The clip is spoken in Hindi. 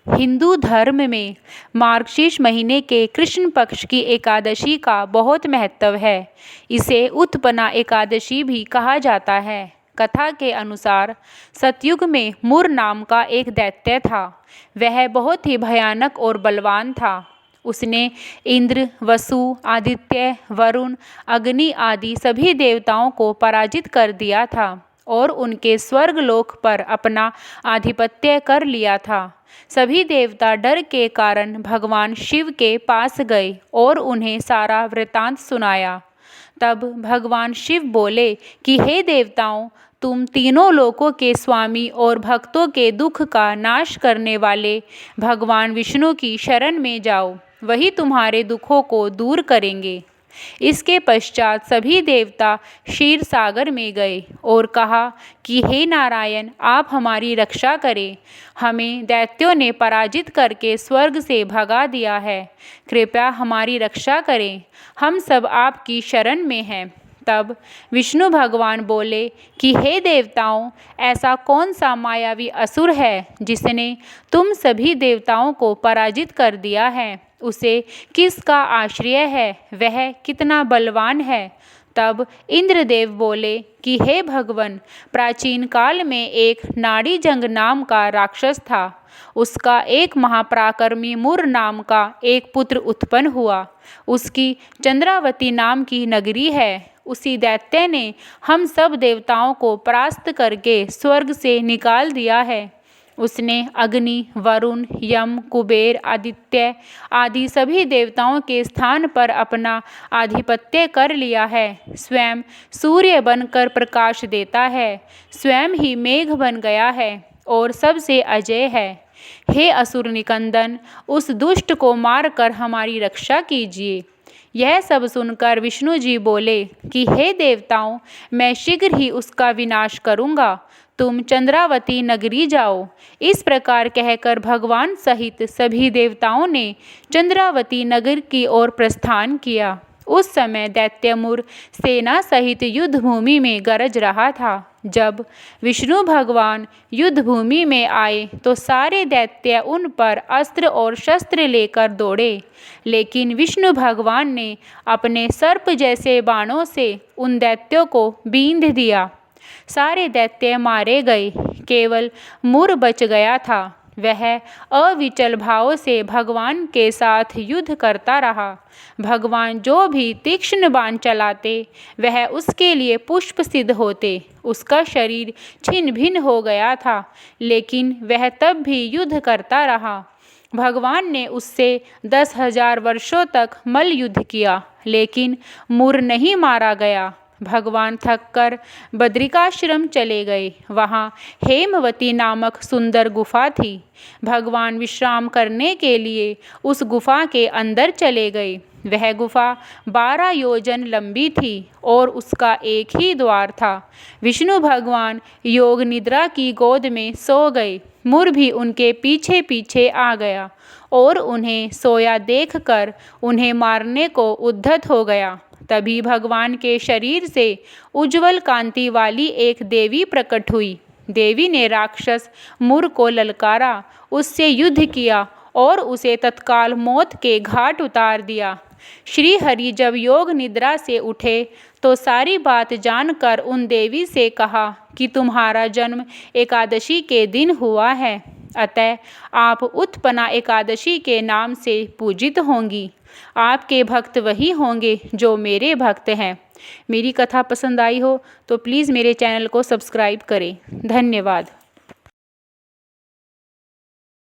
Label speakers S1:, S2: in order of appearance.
S1: हिंदू धर्म में मार्गशीर्ष महीने के कृष्ण पक्ष की एकादशी का बहुत महत्व है। इसे उत्पन्ना एकादशी भी कहा जाता है। कथा के अनुसार सतयुग में मुर नाम का एक दैत्य था। वह बहुत ही भयानक और बलवान था। उसने इंद्र, वसु, आदित्य, वरुण, अग्नि आदि सभी देवताओं को पराजित कर दिया था और उनके स्वर्गलोक पर अपना आधिपत्य कर लिया था। सभी देवता डर के कारण भगवान शिव के पास गए और उन्हें सारा वृतांत सुनाया। तब भगवान शिव बोले कि हे देवताओं, तुम तीनों लोकों के स्वामी और भक्तों के दुख का नाश करने वाले भगवान विष्णु की शरण में जाओ, वही तुम्हारे दुखों को दूर करेंगे। इसके पश्चात सभी देवता क्षीर सागर में गए और कहा कि हे नारायण, आप हमारी रक्षा करें। हमें दैत्यों ने पराजित करके स्वर्ग से भगा दिया है। कृपया हमारी रक्षा करें, हम सब आपकी शरण में हैं। तब विष्णु भगवान बोले कि हे देवताओं, ऐसा कौन सा मायावी असुर है जिसने तुम सभी देवताओं को पराजित कर दिया है? उसे किसका आश्रय है? वह कितना बलवान है? तब इंद्रदेव बोले कि हे भगवन, प्राचीन काल में एक नाड़ीजंग नाम का राक्षस था। उसका एक महापराक्रमी मुर नाम का एक पुत्र उत्पन्न हुआ। उसकी चंद्रावती नाम की नगरी है। उसी दैत्य ने हम सब देवताओं को परास्त करके स्वर्ग से निकाल दिया है। उसने अग्नि, वरुण, यम, कुबेर, आदित्य आदि सभी देवताओं के स्थान पर अपना आधिपत्य कर लिया है। स्वयं सूर्य बनकर प्रकाश देता है, स्वयं ही मेघ बन गया है और सबसे अजय है। हे असुर निकंदन, उस दुष्ट को मारकर हमारी रक्षा कीजिए। यह सब सुनकर विष्णु जी बोले कि हे देवताओं, मैं शीघ्र ही उसका विनाश करूँगा। तुम चंद्रावती नगरी जाओ। इस प्रकार कहकर भगवान सहित सभी देवताओं ने चंद्रावती नगर की ओर प्रस्थान किया। उस समय दैत्यमुर सेना सहित युद्ध भूमि में गरज रहा था। जब विष्णु भगवान युद्ध भूमि में आए तो सारे दैत्य उन पर अस्त्र और शस्त्र लेकर दौड़े, लेकिन विष्णु भगवान ने अपने सर्प जैसे बाणों से उन दैत्यों को बींध दिया। सारे दैत्य मारे गए, केवल मुर बच गया था। वह अविचल भाव से भगवान के साथ युद्ध करता रहा। भगवान जो भी तीक्ष्ण बाण चलाते वह उसके लिए पुष्प सिद्ध होते। उसका शरीर छिन्न भिन्न हो गया था, लेकिन वह तब भी युद्ध करता रहा। भगवान ने उससे 10,000 वर्षों तक मल्ल युद्ध किया, लेकिन मुर नहीं मारा गया। भगवान थककर बद्रिकाश्रम चले गए। वहाँ हेमवती नामक सुंदर गुफा थी। भगवान विश्राम करने के लिए उस गुफा के अंदर चले गए। वह गुफा 12 योजन लंबी थी और उसका एक ही द्वार था। विष्णु भगवान योग निद्रा की गोद में सो गए। मुर भी उनके पीछे पीछे आ गया और उन्हें सोया देखकर उन्हें मारने को उद्यत हो गया। तभी भगवान के शरीर से उज्जवल कांति वाली एक देवी प्रकट हुई। देवी ने राक्षस मुर को ललकारा, उससे युद्ध किया और उसे तत्काल मौत के घाट उतार दिया। श्री हरि जब योग निद्रा से उठे तो सारी बात जानकर उन देवी से कहा कि तुम्हारा जन्म एकादशी के दिन हुआ है, अतः आप उत्पन्ना एकादशी के नाम से पूजित होंगी। आपके भक्त वही होंगे जो मेरे भक्त हैं। मेरी कथा पसंद आई हो तो प्लीज़ मेरे चैनल को सब्सक्राइब करें। धन्यवाद।